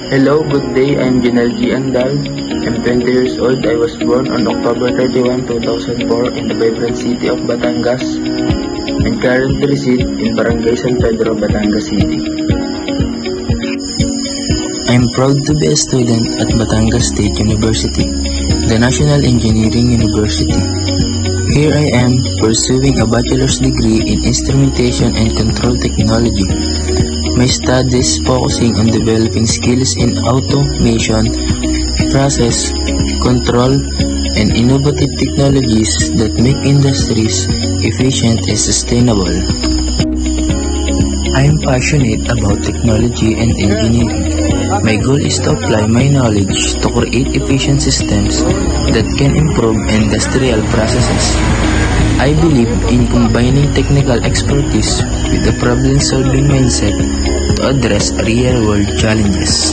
Hello, good day. I'm Janelle G. Andal. I'm 20 years old. I was born on October 31, 2004 in the vibrant city of Batangas and currently reside in Barangay San Pedro, Batangas City. I'm proud to be a student at Batangas State University, the National Engineering University. Here I am pursuing a bachelor's degree in Instrumentation and Control Technology. My studies focusing on developing skills in automation, process, control, and innovative technologies that make industries efficient and sustainable. I am passionate about technology and engineering. My goal is to apply my knowledge to create efficient systems that can improve industrial processes. I believe in combining technical expertise with a problem-solving mindset to address real-world challenges.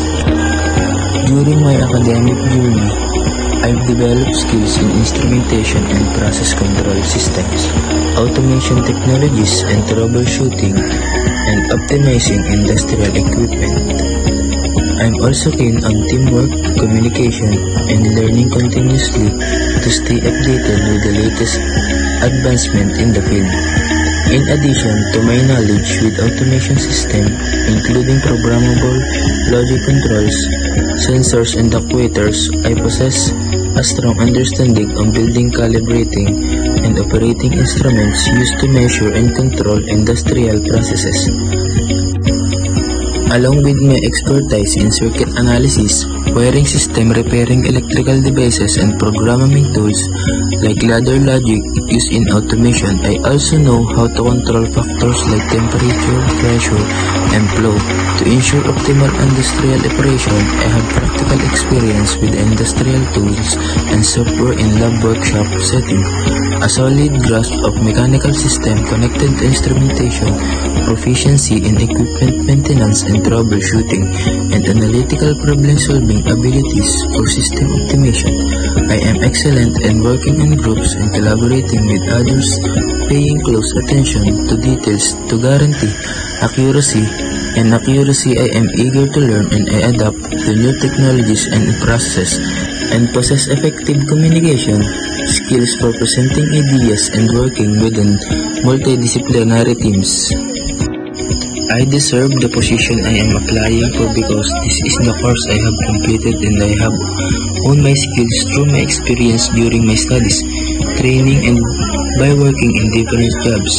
During my academic journey, I've developed skills in instrumentation and process control systems, automation technologies and troubleshooting, and optimizing industrial equipment. I'm also keen on teamwork, communication, and learning continuously to stay updated with the latest advancement in the field. In addition to my knowledge with automation system, including programmable logic controls, sensors, and actuators, I possess a strong understanding on building, calibrating, and operating instruments used to measure and control industrial processes. Along with my expertise in circuit analysis, wiring system, repairing electrical devices, and programming tools like ladder logic used in automation, I also know how to control factors like temperature, pressure, and flow. To ensure optimal industrial operation, I have practical experience with industrial tools and software in lab workshop setting, a solid grasp of mechanical system connected to instrumentation, proficiency in equipment maintenance and troubleshooting, and analytical problem-solving abilities for system optimization. I am excellent in working in groups and collaborating with others, paying close attention to details to guarantee accuracy. I am eager to learn and I adapt to new technologies and processes, and possess effective communication skills for presenting ideas and working within multidisciplinary teams. I deserve the position I am applying for because this is the course I have completed and I have honed my skills through my experience during my studies, training, and by working in different jobs.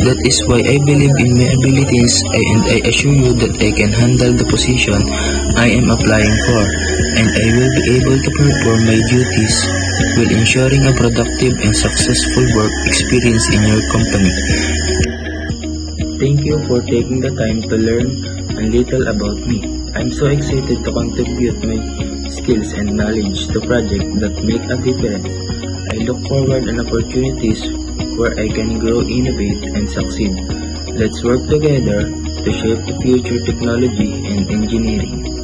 That is why I believe in my abilities and I assure you that I can handle the position I am applying for, and I will be able to perform my duties while ensuring a productive and successful work experience in your company. Thank you for taking the time to learn a little about me. I'm so excited to contribute my skills and knowledge to projects that make a difference. I look forward to opportunities where I can grow, innovate, and succeed. Let's work together to shape the future technology and engineering.